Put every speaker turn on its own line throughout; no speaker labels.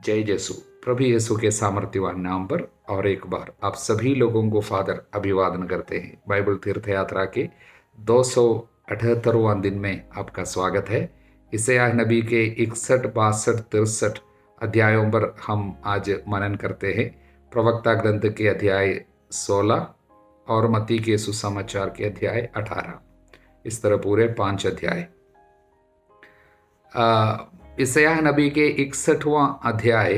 जय यीशु। प्रभु यीशु के सामर्थ्यवान नाम पर और एक बार आप सभी लोगों को फादर अभिवादन करते हैं। बाइबल तीर्थ यात्रा के 278वां दिन में आपका स्वागत है। यशायाह नबी के 61, 62, 63 अध्यायों पर हम आज मनन करते हैं। प्रवक्ता ग्रंथ के अध्याय 16 और मत्ती के सुसमाचार के अध्याय 18, इस तरह पूरे 5 अध्याय। यशायाह नबी के 61वां अध्याय,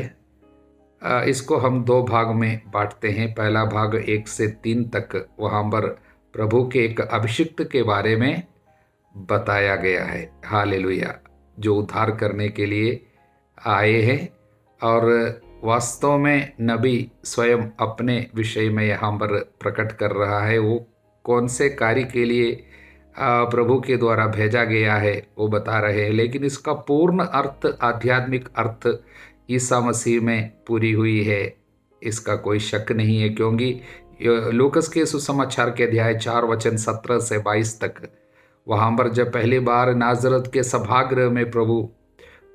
इसको हम 2 भाग में बांटते हैं। पहला भाग 1 से 3 तक, वहाँ पर प्रभु के एक अभिषिक्त के बारे में बताया गया है। हालेलुया, जो उद्धार करने के लिए आए हैं। और वास्तव में नबी स्वयं अपने विषय में यहाँ पर प्रकट कर रहा है। वो कौन से कार्य के लिए प्रभु के द्वारा भेजा गया है वो बता रहे हैं, लेकिन इसका पूर्ण अर्थ, आध्यात्मिक अर्थ ईसा मसीह में पूरी हुई है, इसका कोई शक नहीं है। क्योंकि लूकस के सुसमाचार के अध्याय 4 वचन 17 से 22 तक, वहाँ पर जब पहली बार नाजरत के सभागृह में प्रभु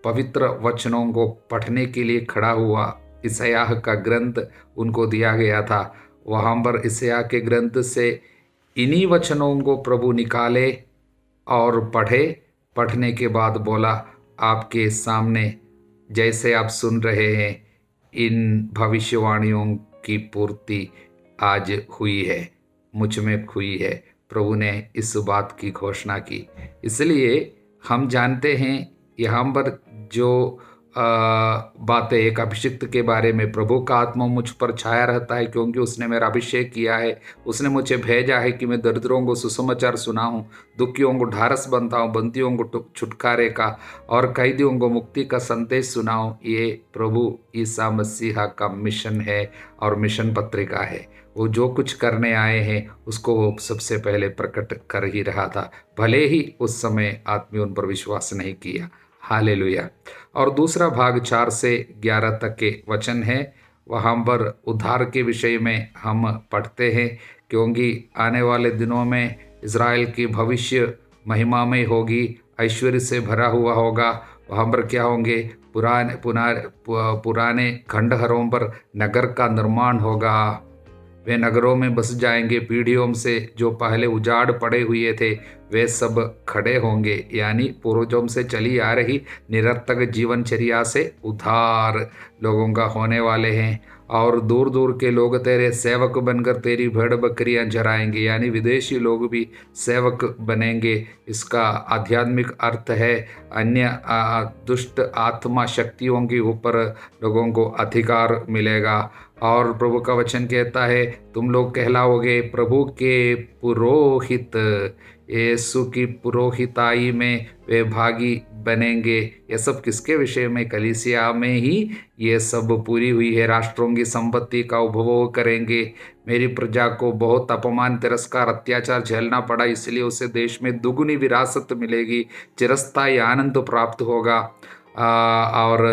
पवित्र वचनों को पढ़ने के लिए खड़ा हुआ, यशायाह का ग्रंथ उनको दिया गया था। वहाँ पर यशायाह के ग्रंथ से इन्हीं वचनों को प्रभु निकाले और पढ़े। पढ़ने के बाद बोला, आपके सामने जैसे आप सुन रहे हैं, इन भविष्यवाणियों की पूर्ति आज हुई है, मुझ में हुई है। प्रभु ने इस बात की घोषणा की। इसलिए हम जानते हैं यहाँ पर जो बातें, एक अभिषिक्त के बारे में, प्रभु का आत्मा मुझ पर छाया रहता है क्योंकि उसने मेरा अभिषेक किया है। उसने मुझे भेजा है कि मैं दरिद्रों को सुसमाचार सुनाऊं, दुखियों को ढारस बनताऊं, बंदियों को छुटकारे का और कैदियों को मुक्ति का संदेश सुनाऊं। ये प्रभु ईसा मसीहा का मिशन है और मिशन पत्रिका है। वो जो कुछ करने आए हैं उसको वो सबसे पहले प्रकट कर ही रहा था, भले ही उस समय आदमी उन पर विश्वास नहीं किया। हालेलुया। और दूसरा भाग 4 से 11 तक के वचन है। वहाँ पर उद्धार के विषय में हम पढ़ते हैं, क्योंकि आने वाले दिनों में इज़राइल की भविष्य महिमामय होगी, ऐश्वर्य से भरा हुआ होगा। वहाँ पर क्या होंगे? पुराने खंडहरों पर नगर का निर्माण होगा। वे नगरों में बस जाएंगे। पीढ़ियों से जो पहले उजाड़ पड़े हुए थे वे सब खड़े होंगे, यानी पूर्वजों से चली आ रही निरर्थक जीवनचर्या से उद्धार लोगों का होने वाले हैं। और दूर दूर के लोग तेरे सेवक बनकर तेरी भेड़ बकरियां चराएंगे, यानी विदेशी लोग भी सेवक बनेंगे। इसका आध्यात्मिक अर्थ है अन्य दुष्ट आत्मा शक्तियों के ऊपर लोगों को अधिकार मिलेगा। और प्रभु का वचन कहता है, तुम लोग कहलाओगे प्रभु के पुरोहित। यीशु की पुरोहिताई में वे भागी बनेंगे। ये सब किसके विषय में? कलीसिया में ही ये सब पूरी हुई है। राष्ट्रों की संपत्ति का उपभोग करेंगे। मेरी प्रजा को बहुत अपमान, तिरस्कार, अत्याचार झेलना पड़ा, इसलिए उसे देश में दुगुनी विरासत मिलेगी, चिरस्थायी आनंद प्राप्त होगा और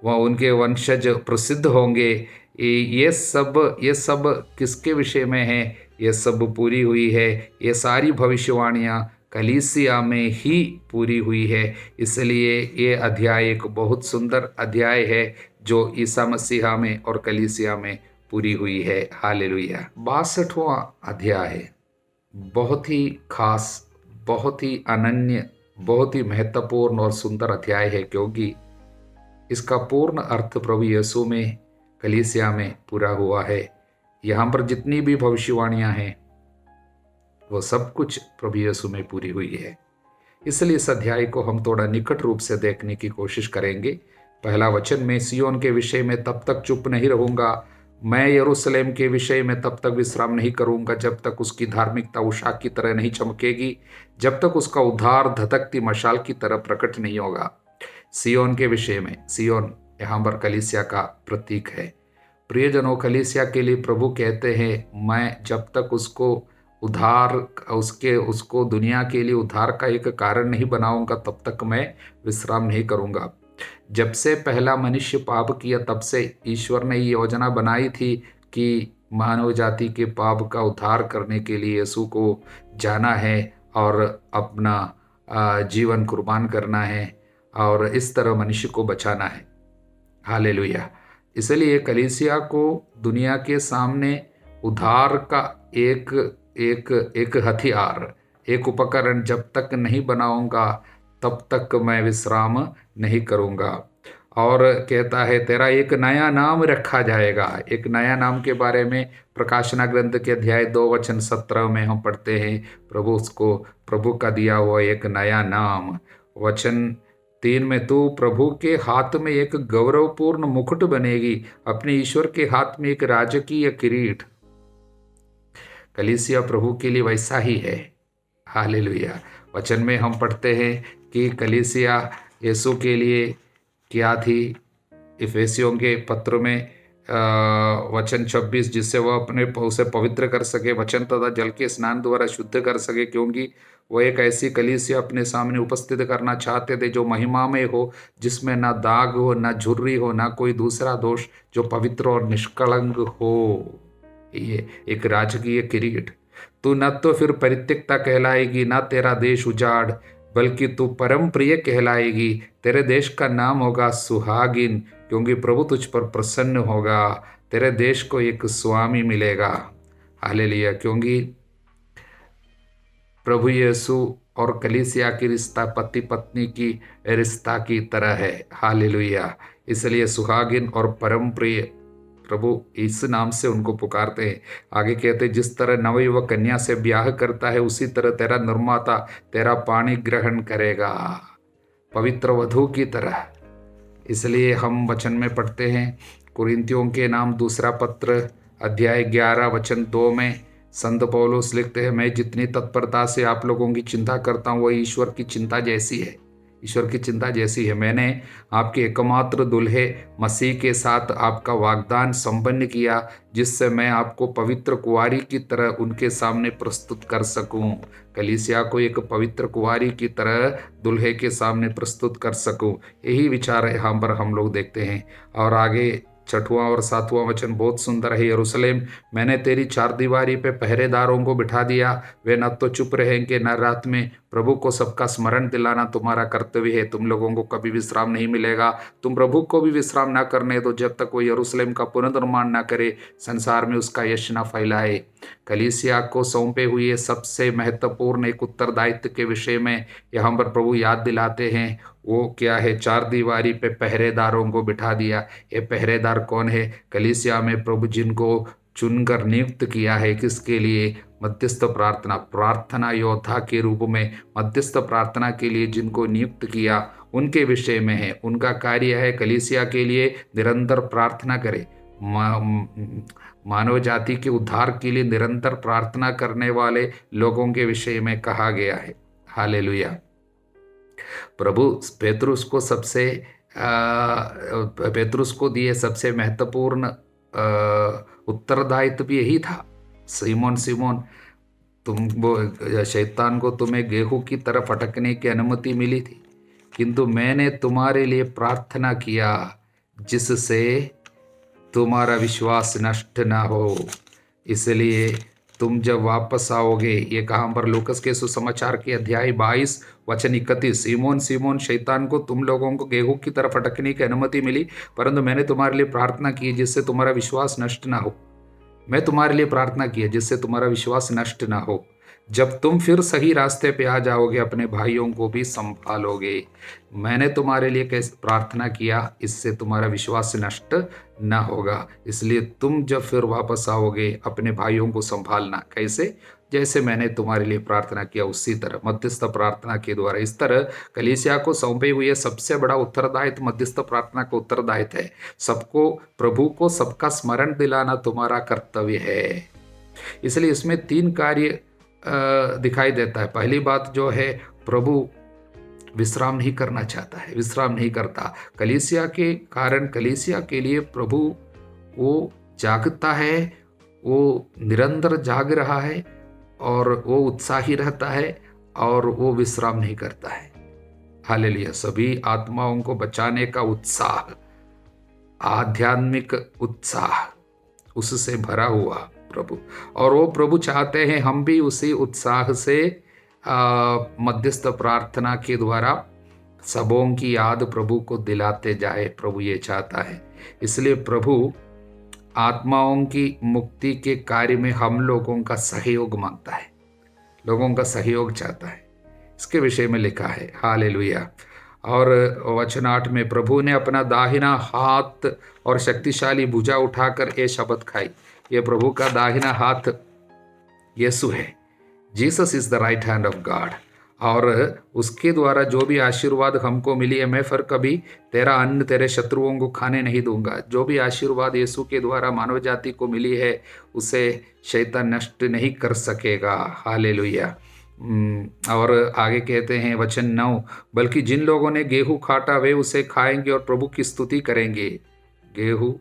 वह उनके वंशज प्रसिद्ध होंगे। ये सब किसके विषय में है? ये सब पूरी हुई है। ये सारी भविष्यवाणियाँ कलीसिया में ही पूरी हुई है। इसलिए ये अध्याय एक बहुत सुंदर अध्याय है जो ईसा मसीहा में और कलीसिया में पूरी हुई है। हालेलुया। 62वां अध्याय बहुत ही खास, बहुत ही अनन्य, बहुत ही महत्वपूर्ण और सुंदर अध्याय है, क्योंकि इसका पूर्ण अर्थ प्रभु यीशु में कलीसिया में पूरा हुआ है। यहाँ पर जितनी भी भविष्यवाणियाँ हैं वो सब कुछ प्रभु यीशु में पूरी हुई है। इसलिए इस अध्याय को हम थोड़ा निकट रूप से देखने की कोशिश करेंगे। पहला वचन में, सियोन के विषय में तब तक चुप नहीं रहूँगा, मैं यरूशलेम के विषय में तब तक विश्राम नहीं करूँगा जब तक उसकी धार्मिकता उषा की तरह नहीं चमकेगी, जब तक उसका उद्धार धधकती मशाल की तरह प्रकट नहीं होगा। सियोन के विषय में, सियोन यहाँ पर कलीसिया का प्रतीक है। प्रियजनों, कलीसिया के लिए प्रभु कहते हैं, मैं जब तक उसको उद्धार, उसको दुनिया के लिए उद्धार का एक कारण नहीं बनाऊंगा तब तक मैं विश्राम नहीं करूंगा। जब से पहला मनुष्य पाप किया तब से ईश्वर ने ये योजना बनाई थी कि मानव जाति के पाप का उद्धार करने के लिए यीशु को जाना है और अपना जीवन कुर्बान करना है और इस तरह मनुष्य को बचाना है। हालेलुया। इसलिए कलीसिया को दुनिया के सामने उद्धार का एक एक एक हथियार, एक उपकरण जब तक नहीं बनाऊंगा तब तक मैं विश्राम नहीं करूंगा। और कहता है तेरा एक नया नाम रखा जाएगा। एक नया नाम के बारे में प्रकाशना ग्रंथ के अध्याय 2 वचन 17 में हम पढ़ते हैं, प्रभु का दिया हुआ एक नया नाम। वचन 3 में तू प्रभु के हाथ में एक गौरवपूर्ण मुकुट बनेगी, अपने ईश्वर के हाथ में एक राजकीय किरीट। कलीसिया प्रभु के लिए वैसा ही है। हालेलुया। वचन में हम पढ़ते हैं कि कलीसिया यीशु के लिए क्या थी। इफेसियों के पत्र में वचन 26, जिससे वह उसे पवित्र कर सके, वचन तथा जल के स्नान द्वारा शुद्ध कर सके, क्योंकि वह एक ऐसी कलीसिया अपने सामने उपस्थित करना चाहते थे जो महिमा में हो, जिसमें ना दाग हो, ना झुर्री हो, ना कोई दूसरा दोष, जो पवित्र और निष्कलंक हो। ये एक राजकीय किरीट। तू न तो फिर परित्यक्ता कहलाएगी, ना तेरा देश उजाड़, बल्कि तू परम प्रिय कहलाएगी। तेरे देश का नाम होगा सुहागिन, क्योंकि प्रभु तुझ पर प्रसन्न होगा। तेरे देश को एक स्वामी मिलेगा। हालेलुया। क्योंकि प्रभु यीशु और कलीसिया की रिश्ता पति पत्नी की रिश्ता की तरह है। हालेलुया। इसलिए सुहागिन और परम प्रिय प्रभु इस नाम से उनको पुकारते हैं। आगे कहते हैं, जिस तरह नवयुवक कन्या से ब्याह करता है, उसी तरह तेरा निर्माता तेरा पानी ग्रहण करेगा, पवित्र वधू की तरह। इसलिए हम वचन में पढ़ते हैं, कुरिन्थियों के नाम दूसरा पत्र अध्याय 11 वचन 2 में संत पौलुस लिखते हैं, मैं जितनी तत्परता से आप लोगों की चिंता करता हूँ, वह ईश्वर की चिंता जैसी है। ईश्वर की चिंता जैसी है। मैंने आपके एकमात्र दुल्हे मसीह के साथ आपका वाग्दान संपन्न किया, जिससे मैं आपको पवित्र कुंवारी की तरह उनके सामने प्रस्तुत कर सकूं। कलीसिया को एक पवित्र कुंवारी की तरह दुल्हे के सामने प्रस्तुत कर सकूं। यही विचार यहाँ पर हम लोग देखते हैं। और आगे 6वां और 7वां वचन बहुत सुंदर है। यरूशलेम, मैंने तेरी चारदीवारी पे पहरेदारों को बिठा दिया, वे न तो चुप रहेंगे न रात में। प्रभु को सबका स्मरण दिलाना तुम्हारा कर्तव्य है। तुम लोगों को कभी विश्राम नहीं मिलेगा। तुम प्रभु को भी विश्राम ना करने दो, जब तक वो यरूशलेम का पुनर्निर्माण ना करे, संसार में उसका यश न फैलाए। कलीसिया को सौंपे हुए सबसे महत्वपूर्ण एक उत्तरदायित्व के विषय में यहाँ पर प्रभु याद दिलाते हैं। वो क्या है? चारदीवारी पे पहरेदारों को बिठा दिया। ये पहरेदार कौन है? कलीसिया में प्रभु जिनको चुनकर नियुक्त किया है। किसके लिए? मध्यस्थ प्रार्थना योद्धा के रूप में मध्यस्थ प्रार्थना के लिए जिनको नियुक्त किया, उनके विषय में है। उनका कार्य है कलीसिया के लिए निरंतर प्रार्थना करे। मानव जाति के उद्धार के लिए निरंतर प्रार्थना करने वाले लोगों के विषय में कहा गया है। हालेलुया। प्रभु पेतरुस को दिए सबसे महत्वपूर्ण उत्तरदायित्व भी यही था। सीमोन, शैतान को तुम्हें गेहूं की तरफ अटकने की अनुमति मिली थी, किंतु मैंने तुम्हारे लिए प्रार्थना किया जिससे तुम्हारा विश्वास नष्ट ना हो। इसलिए तुम जब वापस आओगे, ये कहाँ पर? लूकस के सुसमाचार के अध्याय 22 वचन 31, सीमोन, शैतान को तुम लोगों को गेहूं की तरफ अटकने की अनुमति मिली, परंतु मैंने तुम्हारे लिए प्रार्थना की जिससे तुम्हारा विश्वास नष्ट ना हो। मैं तुम्हारे लिए प्रार्थना की जिससे तुम्हारा विश्वास नष्ट ना हो। जब तुम फिर सही रास्ते पे आ जाओगे, अपने भाइयों को भी संभालोगे। मैंने तुम्हारे लिए कैसे प्रार्थना किया, इससे तुम्हारा विश्वास नष्ट ना होगा। इसलिए तुम जब फिर वापस आओगे, अपने भाइयों को संभालना। कैसे? जैसे मैंने तुम्हारे लिए प्रार्थना किया, उसी तरह मध्यस्थ प्रार्थना के द्वारा। इस तरह कलीसिया को सौंपे हुए सबसे बड़ा उत्तरदायित्व मध्यस्थ प्रार्थना का उत्तरदायित्व है। सबको, प्रभु को सबका स्मरण दिलाना तुम्हारा कर्तव्य है। इसलिए इसमें 3 कार्य दिखाई देता है। पहली बात जो है, प्रभु विश्राम नहीं करना चाहता है, विश्राम नहीं करता। कलीसिया के कारण, कलीसिया के लिए प्रभु वो जागता है, वो निरंतर जाग रहा है और वो उत्साही रहता है और वो विश्राम नहीं करता है। हालेलुया। सभी आत्माओं को बचाने का उत्साह, आध्यात्मिक उत्साह, उससे भरा हुआ प्रभु। और वो प्रभु चाहते हैं हम भी उसी उत्साह से मध्यस्थ प्रार्थना के द्वारा सबों की याद प्रभु को दिलाते जाए, प्रभु ये चाहता है। इसलिए प्रभु आत्माओं की मुक्ति के कार्य में हम लोगों का सहयोग मांगता है, लोगों का सहयोग चाहता है। इसके विषय में लिखा है, हालेलुया। और वचन 8 में प्रभु ने अपना दाहिना हाथ और शक्तिशाली भुजा उठाकर ये शपथ खाई। ये प्रभु का दाहिना हाथ यीशु है, Jesus is the right hand of God. और उसके द्वारा जो भी आशीर्वाद हमको मिली है, मैं फिर कभी तेरा अन्न तेरे शत्रुओं को खाने नहीं दूंगा। जो भी आशीर्वाद यीशु के द्वारा मानव जाति को मिली है, उसे शैतान नष्ट नहीं कर सकेगा। हालेलुया। और आगे कहते हैं वचन 9, बल्कि जिन लोगों ने गेहूं काटा वे उसे खाएंगे और प्रभु की स्तुति करेंगे। गेहूं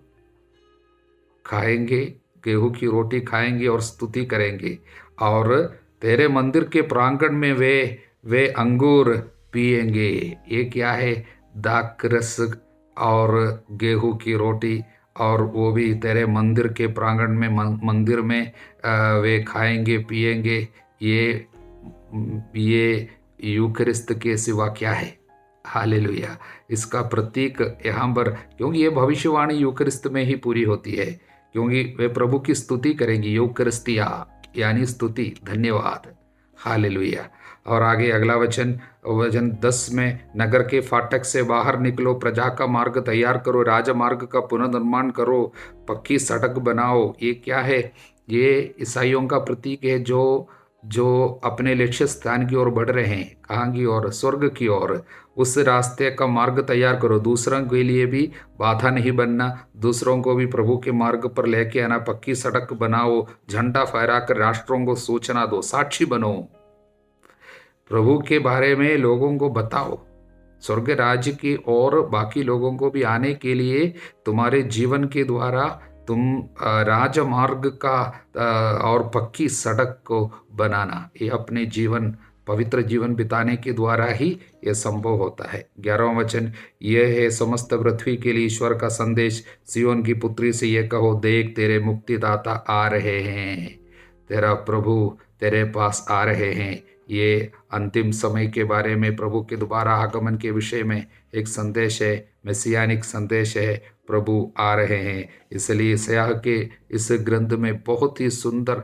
खाएंगे, गेहूं की रोटी खाएंगे और स्तुति करेंगे। और तेरे मंदिर के प्रांगण में वे अंगूर पिएंगे। ये क्या है? दाखरस और गेहूं की रोटी, और वो भी तेरे मंदिर के प्रांगण में, मंदिर में वे खाएंगे पिएंगे। ये यूकरिस्त के सिवा क्या है? हालेलुया। इसका प्रतीक यहाँ पर, क्योंकि ये भविष्यवाणी यूकरिस्त में ही पूरी होती है, क्योंकि वे प्रभु की स्तुति करेंगी। यूकरिस्तिया यानी स्तुति, धन्यवाद। हालेलुया। और आगे अगला वचन 10 में, नगर के फाटक से बाहर निकलो, प्रजा का मार्ग तैयार करो, राजमार्ग का पुनर्निर्माण करो, पक्की सड़क बनाओ। ये क्या है? ये ईसाइयों का प्रतीक है जो अपने लक्ष्य स्थान की ओर बढ़ रहे हैं। कहाँ की ओर? स्वर्ग की ओर। उस रास्ते का मार्ग तैयार करो। दूसरों के लिए भी बाधा नहीं बनना, दूसरों को भी प्रभु के मार्ग पर लेके आना। पक्की सड़क बनाओ, झंडा फहराकर राष्ट्रों को सूचना दो, साक्षी बनो, प्रभु के बारे में लोगों को बताओ। स्वर्ग राज्य की ओर बाकी लोगों को भी आने के लिए तुम्हारे जीवन के द्वारा तुम राजमार्ग का और पक्की सड़क को बनाना, ये अपने जीवन, पवित्र जीवन बिताने के द्वारा ही यह संभव होता है। 11वां वचन, यह है समस्त पृथ्वी के लिए ईश्वर का संदेश। सियोन की पुत्री से यह कहो, देख तेरे मुक्तिदाता आ रहे हैं, तेरा प्रभु तेरे पास आ रहे हैं। ये अंतिम समय के बारे में, प्रभु के दोबारा आगमन के विषय में एक संदेश है, मैसियानिक संदेश है। प्रभु आ रहे हैं। इसलिए यशायाह के इस ग्रंथ में बहुत ही सुंदर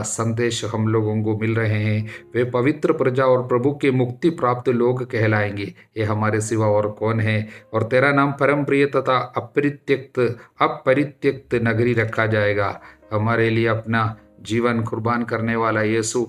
संदेश हम लोगों को मिल रहे हैं। वे पवित्र प्रजा और प्रभु के मुक्ति प्राप्त लोग कहलाएंगे। ये हमारे सिवा और कौन है? और तेरा नाम परम प्रिय तथा अपरित्यक्त नगरी रखा जाएगा। हमारे लिए अपना जीवन कुर्बान करने वाला यीशु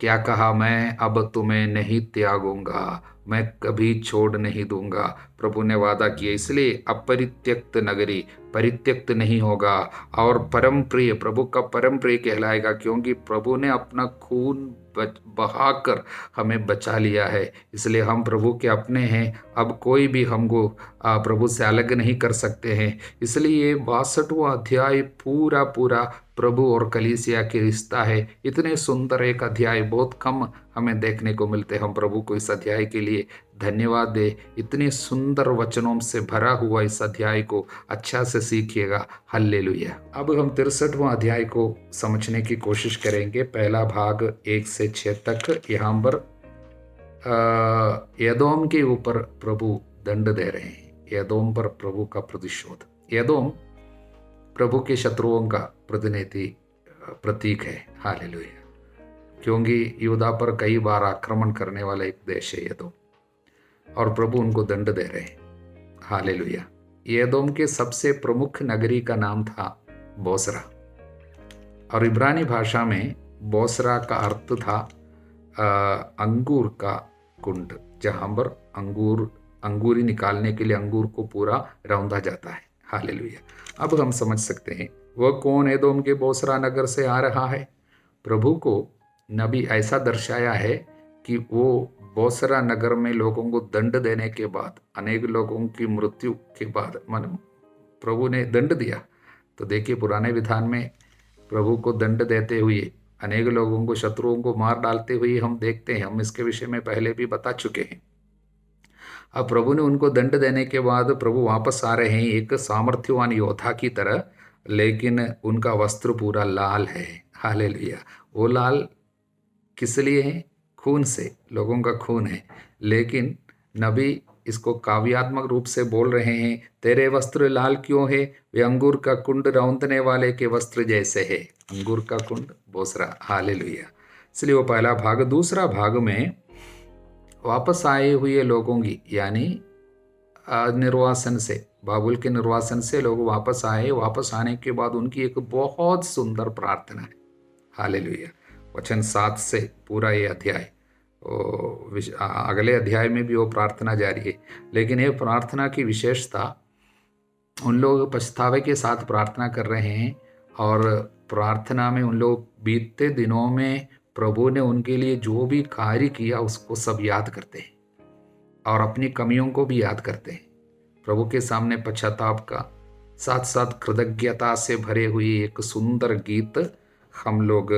क्या कहा? मैं अब तुम्हें नहीं त्यागूंगा, मैं कभी छोड़ नहीं दूंगा। प्रभु ने वादा किया, इसलिए अपरित्यक्त नगरी, परित्यक्त नहीं होगा। और परम प्रिय, प्रभु का परम प्रिय कहलाएगा, क्योंकि प्रभु ने अपना खून बहाकर हमें बचा लिया है। इसलिए हम प्रभु के अपने हैं। अब कोई भी हमको प्रभु से अलग नहीं कर सकते हैं। इसलिए 62वां अध्याय पूरा प्रभु और कलीसिया के रिश्ता है। इतने सुंदर एक अध्याय बहुत कम हमें देखने को मिलते। हम प्रभु को इस अध्याय के लिए धन्यवाद दे। इतने सुंदर वचनों से भरा हुआ इस अध्याय को अच्छा से सीखिएगा। हल्लेलुया। अब हम 63वां अध्याय को समझने की कोशिश करेंगे। पहला भाग 1 से 6 तक। यहाँ पर यदोम के ऊपर प्रभु दंड दे रहे हैं। यदोम पर प्रभु का प्रतिशोध। यदोम प्रभु के शत्रुओं का प्रतीक है। हालेलुया। क्योंकि यहूदा पर कई बार आक्रमण करने वाला एक देश है यदोम, और प्रभु उनको दंड दे रहे हैं। हालेलुया। यदोम के सबसे प्रमुख नगरी का नाम था बोसरा, और इब्रानी भाषा में बोसरा का अर्थ था अंगूर का कुंड, जहाँ पर अंगूरी निकालने के लिए अंगूर को पूरा रौंदा जाता है। हालेलुया। अब हम समझ सकते हैं वह कौन एदोम के बोसरा नगर से आ रहा है। प्रभु को नबी ऐसा दर्शाया है कि वो बोसरा नगर में लोगों को दंड देने के बाद, अनेक लोगों की मृत्यु के बाद प्रभु ने दंड दिया। तो देखिए, पुराने विधान में प्रभु को दंड देते हुए, अनेक लोगों को, शत्रुओं को मार डालते हुए हम देखते हैं। हम इसके विषय में पहले भी बता चुके हैं। अब प्रभु ने उनको दंड देने के बाद प्रभु वापस आ रहे हैं एक सामर्थ्यवान योद्धा की तरह, लेकिन उनका वस्त्र पूरा लाल है। हालेलुया। वो लाल किस लिए है? खून से, लोगों का खून है। लेकिन नबी इसको काव्यात्मक रूप से बोल रहे हैं, तेरे वस्त्र लाल क्यों है, वे अंगूर का कुंड रौंदने वाले के वस्त्र जैसे है। अंगूर का कुंड बोसरा, हालेलुया। इसलिए वो पहला भाग। दूसरा भाग में वापस आए हुए लोगों की, यानी निर्वासन से, बाबुल के निर्वासन से लोग वापस आए। वापस आने के बाद उनकी एक बहुत सुंदर प्रार्थना है, हालेलुया। वचन 7 से पूरा ये अध्याय, अगले अध्याय में भी वो प्रार्थना जारी है। लेकिन ये प्रार्थना की विशेषता, उन लोग पछतावे के साथ प्रार्थना कर रहे हैं और प्रार्थना में उन लोग बीतते दिनों में प्रभु ने उनके लिए जो भी कार्य किया उसको सब याद करते हैं और अपनी कमियों को भी याद करते हैं। प्रभु के सामने पश्चाताप का साथ साथ कृतज्ञता से भरे हुए एक सुंदर गीत हम लोग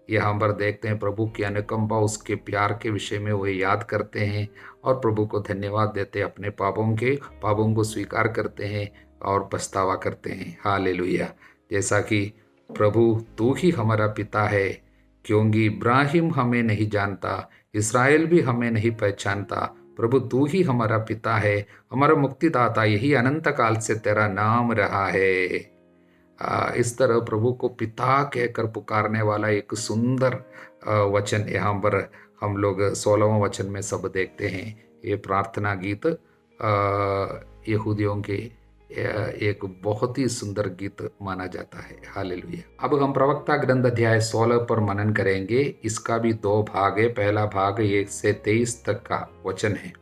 यहाँ पर देखते हैं। प्रभु की अनुकंपा, उसके प्यार के विषय में वो याद करते हैं और प्रभु को धन्यवाद देते हैं। अपने पापों को स्वीकार करते हैं और पछतावा करते हैं, हालेलुया। जैसा कि प्रभु तू ही हमारा पिता है, क्योंकि इब्राहिम हमें नहीं जानता, इस्राएल भी हमें नहीं पहचानता। प्रभु तू ही हमारा पिता है, हमारा मुक्तिदाता, यही अनंत काल से तेरा नाम रहा है। इस तरह प्रभु को पिता कहकर पुकारने वाला एक सुंदर वचन यहाँ पर हम लोग 16वां वचन में सब देखते हैं। ये प्रार्थना गीत यहूदियों के एक बहुत ही सुंदर गीत माना जाता है, हालेलुया। अब हम प्रवक्ता ग्रंथ अध्याय 16 पर मनन करेंगे। इसका भी 2 भाग है। पहला भाग 1 से 23 तक का वचन है।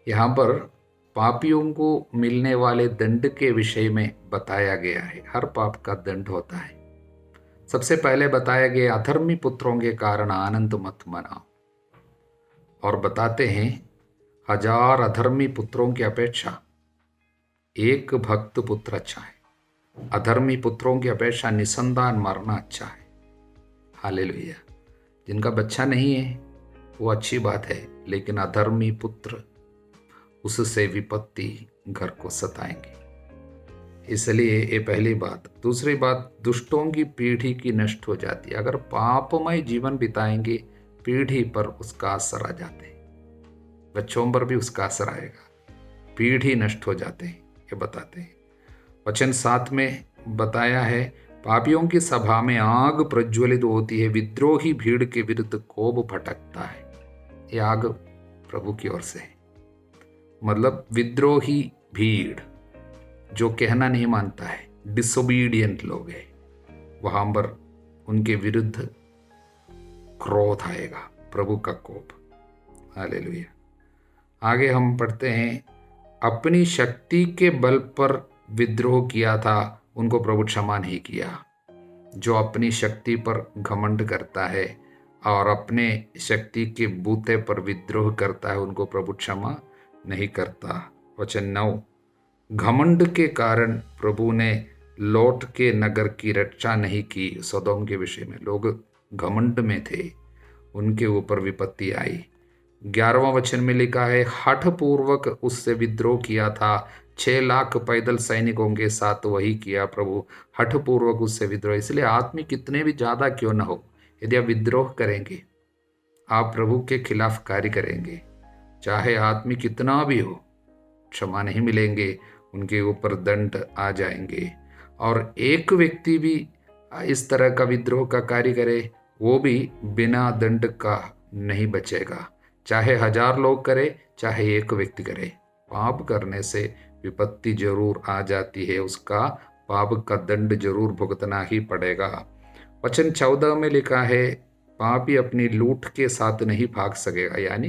यहाँ पर पापियों को मिलने वाले दंड के विषय में बताया गया है। हर पाप का दंड होता है। सबसे पहले बताया गया, अधर्मी पुत्रों के कारण आनंद मत मनाओ। और बताते हैं, 1000 अधर्मी पुत्रों की अपेक्षा एक भक्त पुत्र अच्छा है। अधर्मी पुत्रों की अपेक्षा निसंतान मरना अच्छा है, हालेलुया। जिनका बच्चा नहीं है वो अच्छी बात है, लेकिन अधर्मी पुत्र, उससे विपत्ति घर को सताएंगे। इसलिए ये पहली बात। दूसरी बात, दुष्टों की पीढ़ी की नष्ट हो जाती है। अगर पापमय जीवन बिताएंगे, पीढ़ी पर उसका असर आ जाते हैं, बच्चों पर भी उसका असर आएगा, पीढ़ी नष्ट हो जाते हैं, ये बताते हैं। वचन 7 में बताया है, पापियों की सभा में आग प्रज्वलित होती है, विद्रोही भीड़ के विरुद्ध कोप फटकता है। ये आग प्रभु की ओर से है। मतलब विद्रोही भीड़, जो कहना नहीं मानता है, डिसोबीडियंट लोग हैं, वहां पर उनके विरुद्ध क्रोध आएगा, प्रभु का कोप, हालेलुया। आगे हम पढ़ते हैं, अपनी शक्ति के बल पर विद्रोह किया था, उनको प्रभु क्षमा नहीं किया। जो अपनी शक्ति पर घमंड करता है और अपने शक्ति के बूते पर विद्रोह करता है, उनको प्रभु क्षमा नहीं करता। वचन 9, घमंड के कारण प्रभु ने लौट के नगर की रक्षा नहीं की। सदोम के विषय में लोग घमंड में थे, उनके ऊपर विपत्ति आई। 11वां वचन में लिखा है, हठपूर्वक उससे विद्रोह किया था। 6 लाख पैदल सैनिकों के साथ वही किया। प्रभु हठपूर्वक उससे विद्रोह। इसलिए आदमी कितने भी ज़्यादा क्यों न हो, यदि आप विद्रोह करेंगे, आप प्रभु के खिलाफ कार्य करेंगे, चाहे आदमी कितना भी हो, क्षमा नहीं मिलेंगे, उनके ऊपर दंड आ जाएंगे। और एक व्यक्ति भी इस तरह का विद्रोह का कार्य करे, वो भी बिना दंड का नहीं बचेगा। चाहे 1000 लोग करे, चाहे एक व्यक्ति करे, पाप करने से विपत्ति जरूर आ जाती है, उसका पाप का दंड जरूर भुगतना ही पड़ेगा। वचन 14 में लिखा है, पापी अपनी लूट के साथ नहीं भाग सकेगा। यानी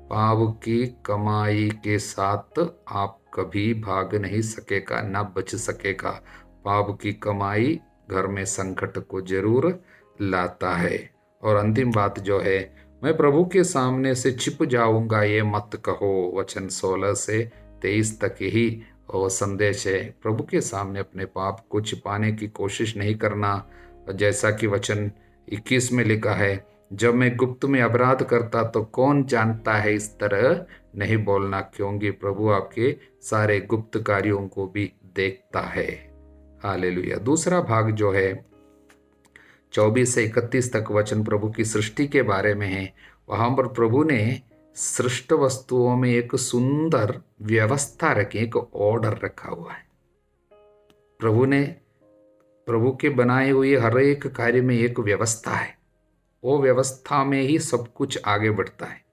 पाप की कमाई के साथ आप कभी भाग नहीं सकेगा, ना बच सकेगा। पाप की कमाई घर में संकट को जरूर लाता है। और अंतिम बात जो है, मैं प्रभु के सामने से छिप जाऊंगा, ये मत कहो। वचन 16 से 23 तक ही वो संदेश है। प्रभु के सामने अपने पाप को छिपाने की कोशिश नहीं करना। जैसा कि वचन 21 में लिखा है, जब मैं गुप्त में अपराध करता तो कौन जानता है, इस तरह नहीं बोलना, क्योंकि प्रभु आपके सारे गुप्त कार्यों को भी देखता है, हालेलुया। दूसरा भाग जो है, 24 से 31 तक वचन प्रभु की सृष्टि के बारे में है। वहाँ पर प्रभु ने सृष्ट वस्तुओं में एक सुंदर व्यवस्था रखी, एक ऑर्डर रखा हुआ है। प्रभु के बनाए हुए हर एक कार्य में एक व्यवस्था है। वो व्यवस्था में ही सब कुछ आगे बढ़ता है।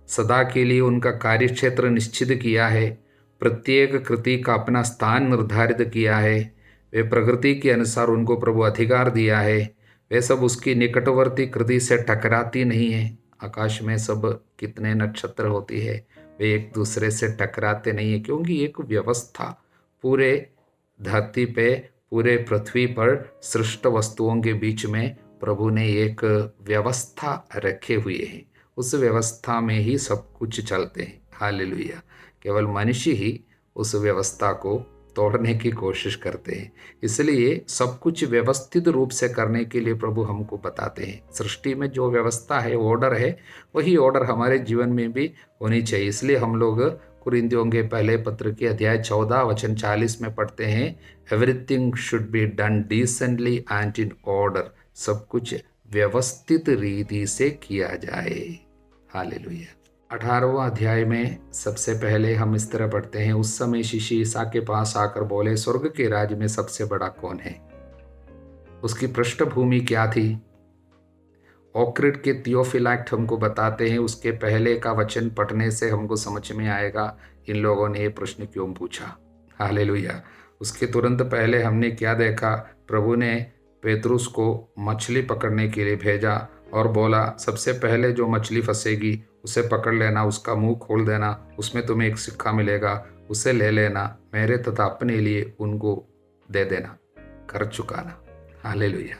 सदा के लिए उनका कार्य क्षेत्र निश्चित किया है। प्रत्येक कृति का अपना स्थान निर्धारित किया है। वे प्रकृति के अनुसार उनको प्रभु अधिकार दिया है। वे सब उसकी निकटवर्ती कृति से टकराती नहीं है। आकाश में सब कितने नक्षत्र होती है, वे एक दूसरे से टकराते नहीं है, क्योंकि एक व्यवस्था पूरे धरती पे, पूरे पृथ्वी पर सृष्ट वस्तुओं के बीच में प्रभु ने एक व्यवस्था रखे हुए हैं। उस व्यवस्था में ही सब कुछ चलते हैं। हालेलुया। केवल मनुष्य ही उस व्यवस्था को तोड़ने की कोशिश करते हैं। इसलिए सब कुछ व्यवस्थित रूप से करने के लिए प्रभु हमको बताते हैं। सृष्टि में जो व्यवस्था है, ऑर्डर है, वही ऑर्डर हमारे जीवन में भी होनी चाहिए। इसलिए हम लोग कुरिन्थियों के पहले पत्र के अध्याय 14 वचन 40 में पढ़ते हैं, everything should be done decently and in order. सब कुछ व्यवस्थित रीति से किया जाए। हालेलुया। 18वां अध्याय में सबसे पहले हम इस तरह पढ़ते हैं, उस समय शिष्य ईसा के पास आकर बोले, स्वर्ग के राज्य में सबसे बड़ा कौन है? उसकी पृष्ठभूमि क्या थी? ओक्रिट के थियोफिलैक्ट हमको बताते हैं, उसके पहले का वचन पढ़ने से हमको समझ में आएगा इन लोगों ने ये प्रश्न क्यों पूछा। हालेलुया। उसके तुरंत पहले हमने क्या देखा? प्रभु ने पेतरुस को मछली पकड़ने के लिए भेजा और बोला, सबसे पहले जो मछली फंसेगी उसे पकड़ लेना, उसका मुंह खोल देना, उसमें तुम्हें एक सिक्का मिलेगा, उसे ले लेना, मेरे तथा अपने लिए उनको दे देना, कर चुकाना। हालेलुया।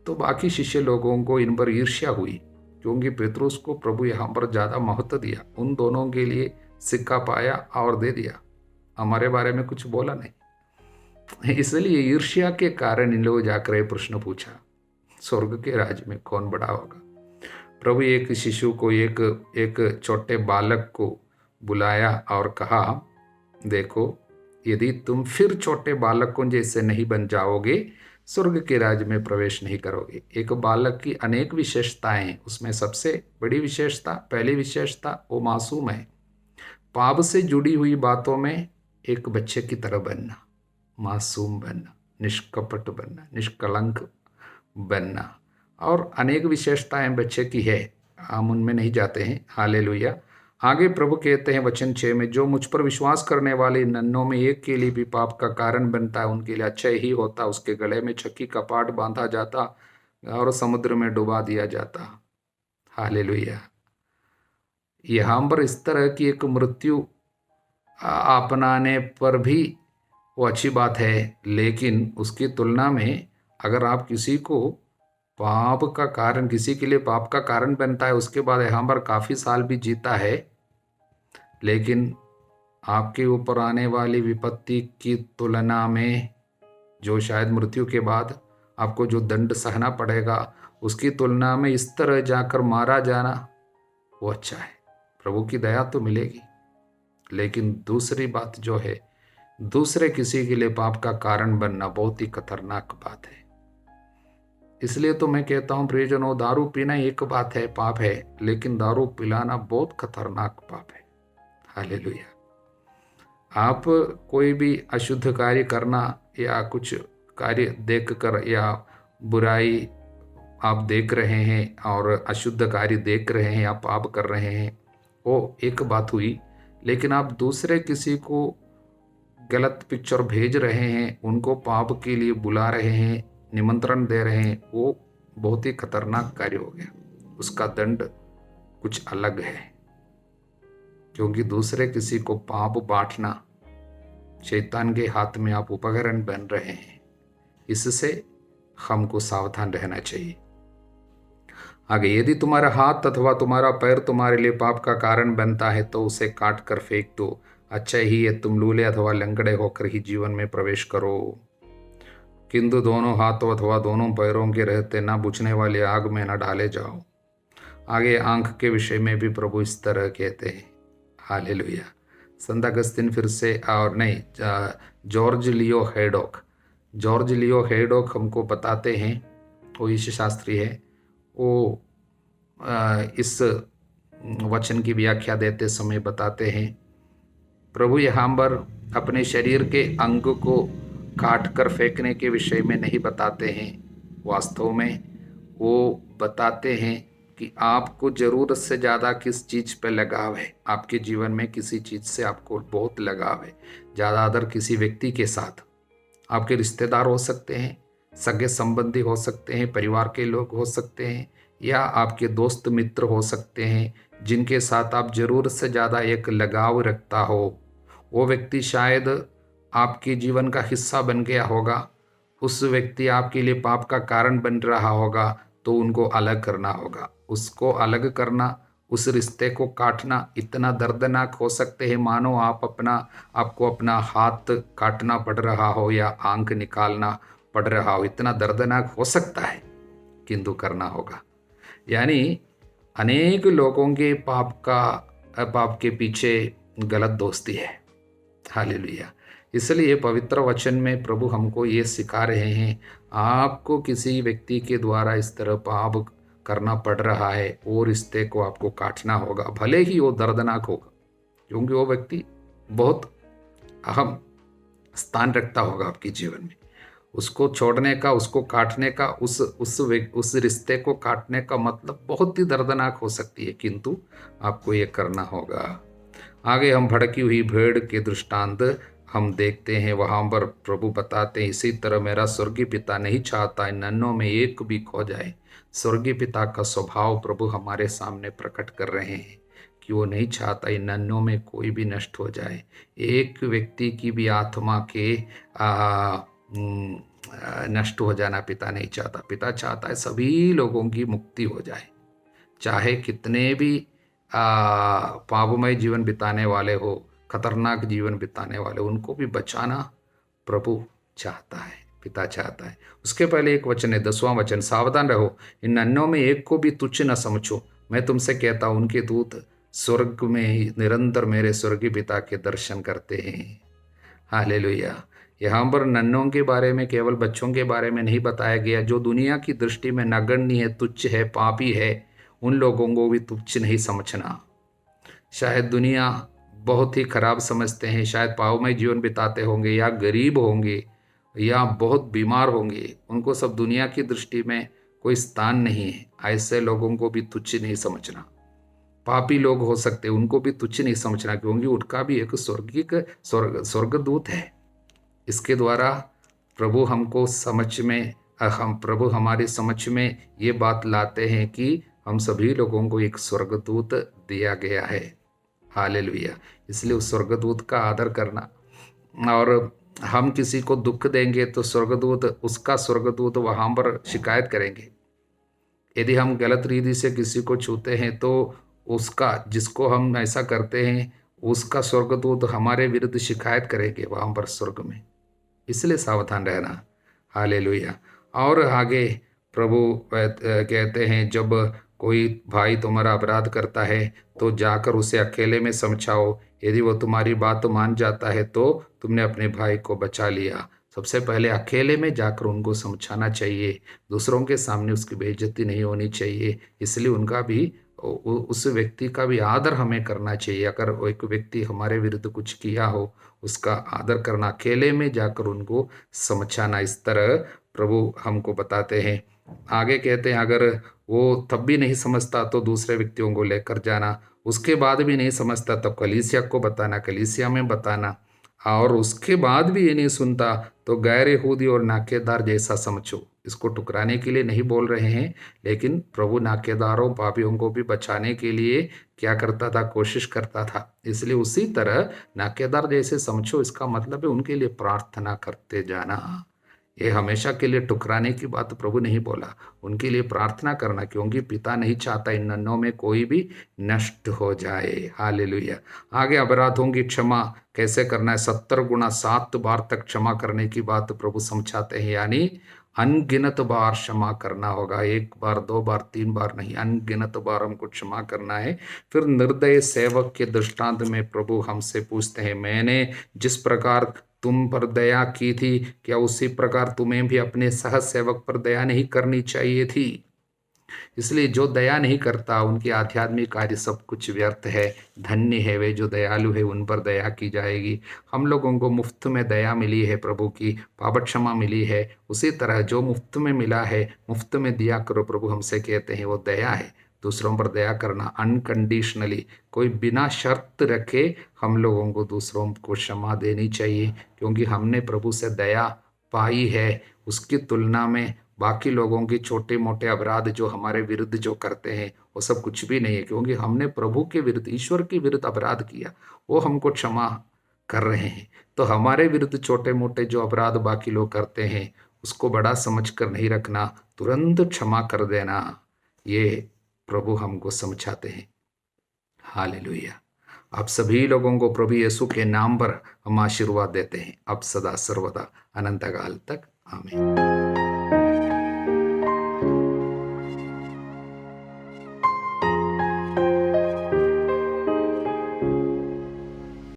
तो बाकी शिष्य लोगों को इन पर ईर्ष्या हुई, क्योंकि पेतरुस को प्रभु यहाँ पर ज़्यादा महत्व दिया। उन दोनों के लिए सिक्का पाया और दे दिया, हमारे बारे में कुछ बोला नहीं। इसलिए ईर्ष्या के कारण इन लोगों जाकर ये प्रश्न पूछा, स्वर्ग के राज्य में कौन बड़ा होगा? प्रभु एक शिशु को, एक छोटे बालक को बुलाया और कहा, देखो, यदि तुम फिर छोटे बालकों जैसे नहीं बन जाओगे, स्वर्ग के राज्य में प्रवेश नहीं करोगे। एक बालक की अनेक विशेषताएं हैं, उसमें सबसे बड़ी विशेषता, पहली विशेषता, वो मासूम है। पाप से जुड़ी हुई बातों में एक बच्चे की तरह बनना, मासूम बनना, निष्कपट बनना, निष्कलंक बनना, और अनेक विशेषताएं बच्चे की है, हम उनमें नहीं जाते हैं। हालेलुया। आगे प्रभु कहते हैं वचन 6 में, जो मुझ पर विश्वास करने वाले नन्हों में एक के लिए भी पाप का कारण बनता है, उनके लिए अच्छा ही होता उसके गले में छक्की का पाट बांधा जाता और समुद्र में डुबा दिया जाता। हालेलुया। यहाँ पर इस तरह की एक मृत्यु अपनाने पर भी वो अच्छी बात है, लेकिन उसकी तुलना में अगर आप किसी को पाप का कारण, किसी के लिए पाप का कारण बनता है, उसके बाद यहाँ पर काफ़ी साल भी जीता है, लेकिन आपके ऊपर आने वाली विपत्ति की तुलना में जो शायद मृत्यु के बाद आपको जो दंड सहना पड़ेगा, उसकी तुलना में इस तरह जाकर मारा जाना वो अच्छा है। प्रभु की दया तो मिलेगी, लेकिन दूसरी बात जो है, दूसरे किसी के लिए पाप का कारण बनना बहुत ही खतरनाक बात है। इसलिए तो मैं कहता हूँ प्रियजनों, दारू पीना एक बात है, पाप है, लेकिन दारू पिलाना बहुत खतरनाक पाप है। हालेलुया। आप कोई भी अशुद्ध कार्य करना या कुछ कार्य देखकर या बुराई आप देख रहे हैं और अशुद्ध कार्य देख रहे हैं या पाप कर रहे हैं, वो एक बात हुई, लेकिन आप दूसरे किसी को गलत पिक्चर भेज रहे हैं, उनको पाप के लिए बुला रहे हैं, निमंत्रण दे रहे हैं, वो बहुत ही खतरनाक कार्य हो गया। उसका दंड कुछ अलग है, क्योंकि दूसरे किसी को पाप बांटना, शैतान के हाथ में आप उपकरण बन रहे हैं। इससे हमको सावधान रहना चाहिए। आगे, यदि तुम्हारा हाथ अथवा तुम्हारा पैर तुम्हारे लिए पाप का कारण बनता है तो उसे काट कर फेंक दो। अच्छा ही है तुम लूले अथवा लंगड़े होकर ही जीवन में प्रवेश करो, किंतु दोनों हाथों अथवा दोनों पैरों के रहते न बुझने वाली आग में न डाले जाओ। आगे आंख के विषय में भी प्रभु इस तरह कहते हैं। हालेलुया। संत अगस्तिन फिर से, और नहीं, जॉर्ज लियो हैडॉक हमको बताते हैं, वो ईश शास्त्री है, वो इस वचन की व्याख्या देते समय बताते हैं, प्रभु यहाँ पर अपने शरीर के अंग को काट कर फेंकने के विषय में नहीं बताते हैं। वास्तव में वो बताते हैं कि आपको ज़रूरत से ज़्यादा किस चीज़ पे लगाव है। आपके जीवन में किसी चीज़ से आपको बहुत लगाव है, ज़्यादातर किसी व्यक्ति के साथ। आपके रिश्तेदार हो सकते हैं, सगे संबंधी हो सकते हैं, परिवार के लोग हो सकते हैं, या आपके दोस्त मित्र हो सकते हैं, जिनके साथ आप ज़रूरत से ज़्यादा एक लगाव रखता हो। वो व्यक्ति शायद आपके जीवन का हिस्सा बन गया होगा, उस व्यक्ति आपके लिए पाप का कारण बन रहा होगा, तो उनको अलग करना होगा। उसको अलग करना, उस रिश्ते को काटना इतना दर्दनाक हो सकते हैं मानो आपको अपना हाथ काटना पड़ रहा हो या आंख निकालना पड़ रहा हो। इतना दर्दनाक हो सकता है, किंतु करना होगा। यानी अनेक लोगों के पाप के पीछे गलत दोस्ती है। हालेलुया। इसलिए पवित्र वचन में प्रभु हमको ये सिखा रहे हैं, आपको किसी व्यक्ति के द्वारा इस तरह पाप करना पड़ रहा है, वो रिश्ते को आपको काटना होगा, भले ही वो दर्दनाक होगा, क्योंकि वो व्यक्ति बहुत अहम स्थान रखता होगा आपके जीवन में। उसको छोड़ने का, उसको काटने का, उस रिश्ते को काटने का मतलब बहुत ही दर्दनाक हो सकती है, किंतु आपको ये करना होगा। आगे हम भड़की हुई भेड़ के दृष्टांत हम देखते हैं। वहाँ पर प्रभु बताते हैं, इसी तरह मेरा स्वर्गीय पिता नहीं चाहता इन नन्हों में एक भी खो जाए। स्वर्गीय पिता का स्वभाव प्रभु हमारे सामने प्रकट कर रहे हैं कि वो नहीं चाहता इन नन्हों में कोई भी नष्ट हो जाए। एक व्यक्ति की भी आत्मा के नष्ट हो जाना पिता नहीं चाहता। पिता चाहता है सभी लोगों की मुक्ति हो जाए, चाहे कितने भी पापमय जीवन बिताने वाले हो, खतरनाक जीवन बिताने वाले, उनको भी बचाना प्रभु चाहता है, पिता चाहता है। उसके पहले एक वचन है, 10वां वचन, सावधान रहो, इन नन्हों में एक को भी तुच्छ न समझो। मैं तुमसे कहता हूँ, उनके दूत स्वर्ग में निरंतर मेरे स्वर्गीय पिता के दर्शन करते हैं। हालेलुया। यहाँ पर नन्हों के बारे में, केवल बच्चों के बारे में नहीं बताया गया, जो दुनिया की दृष्टि में नगण्य है, तुच्छ है, पापी है, उन लोगों को भी तुच्छ नहीं समझना। शायद दुनिया बहुत ही खराब समझते हैं, शायद पापमय जीवन बिताते होंगे, या गरीब होंगे, या बहुत बीमार होंगे, उनको सब दुनिया की दृष्टि में कोई स्थान नहीं है। ऐसे लोगों को भी तुच्छ नहीं समझना। पापी लोग हो सकते, उनको भी तुच्छ नहीं समझना, क्योंकि उनका भी एक स्वर्गदूत है। इसके द्वारा प्रभु हमको समझ में, प्रभु हमारे समझ में ये बात लाते हैं कि हम सभी लोगों को एक स्वर्गदूत दिया गया है। हालेलुया। इसलिए उस स्वर्गदूत का आदर करना, और हम किसी को दुख देंगे तो उसका स्वर्गदूत वहाँ पर शिकायत करेंगे। यदि हम गलत रीति से किसी को छूते हैं तो जिसको हम ऐसा करते हैं, उसका स्वर्गदूत हमारे विरुद्ध शिकायत करेंगे वहाँ पर स्वर्ग में। इसलिए सावधान रहना। हालेलुया। और आगे प्रभु कहते हैं, जब कोई भाई तुम्हारा अपराध करता है तो जाकर उसे अकेले में समझाओ। यदि वो तुम्हारी बात मान जाता है तो तुमने अपने भाई को बचा लिया। सबसे पहले अकेले में जाकर उनको समझाना चाहिए, दूसरों के सामने उसकी बेइज्जती नहीं होनी चाहिए। इसलिए उनका भी, उस व्यक्ति का भी आदर हमें करना चाहिए। अगर एक व्यक्ति हमारे विरुद्ध कुछ किया हो, उसका आदर करना, अकेले में जाकर उनको समझाना। इस तरह प्रभु हमको बताते हैं। आगे कहते हैं, अगर वो तब भी नहीं समझता तो दूसरे व्यक्तियों को लेकर जाना। उसके बाद भी नहीं समझता तब कलीसिया को बताना, कलीसिया में बताना। और उसके बाद भी ये नहीं सुनता तो गैर यहूदी और नाकेदार जैसा समझो। इसको ठुकराने के लिए नहीं बोल रहे हैं, लेकिन प्रभु नाकेदारों, पापियों को भी बचाने के लिए क्या करता था, कोशिश करता था। इसलिए उसी तरह नाकेदार जैसे समझो, इसका मतलब है उनके लिए प्रार्थना करते जाना। ये हमेशा के लिए ठुकराने की बात प्रभु नहीं बोला, उनके लिए प्रार्थना करना, क्योंकि पिता नहीं चाहता इन नन्हों में कोई भी नष्ट हो जाए। हालेलुया। आगे अपराधों की क्षमा कैसे करना है, 70 गुना 7 बार तक क्षमा करने की बात प्रभु समझाते हैं। यानी अनगिनत बार क्षमा करना होगा, 1 बार 2 बार 3 बार नहीं, अनगिनत बार हमको क्षमा करना है। फिर निर्दय सेवक के दृष्टांत में प्रभु हमसे पूछते हैं, मैंने जिस प्रकार तुम पर दया की थी, क्या उसी प्रकार तुम्हें भी अपने सह सेवक पर दया नहीं करनी चाहिए थी? इसलिए जो दया नहीं करता उनके आध्यात्मिक कार्य सब कुछ व्यर्थ है। धन्य है वे जो दयालु है, उन पर दया की जाएगी। हम लोगों को मुफ्त में दया मिली है, प्रभु की पाप क्षमा मिली है। उसी तरह जो मुफ्त में मिला है मुफ्त में दिया करो, प्रभु हमसे कहते हैं, वो दया है। दूसरों पर दया करना अनकंडीशनली, कोई बिना शर्त रखे हम लोगों को दूसरों को क्षमा देनी चाहिए, क्योंकि हमने प्रभु से दया पाई है। उसकी तुलना में बाकी लोगों के छोटे मोटे अपराध जो हमारे विरुद्ध जो करते हैं वो सब कुछ भी नहीं है, क्योंकि हमने प्रभु के विरुद्ध, ईश्वर के विरुद्ध अपराध किया, वो हमको क्षमा कर रहे हैं। तो हमारे विरुद्ध छोटे मोटे जो अपराध बाकी लोग करते हैं उसको बड़ा समझ कर नहीं रखना, तुरंत क्षमा कर देना, ये प्रभु हमको समझाते हैं। हालेलुया। आप सभी लोगों को प्रभु यीशु के नाम पर हम आशीर्वाद देते हैं, अब सदा सर्वदा अनंत काल तक। आमीन।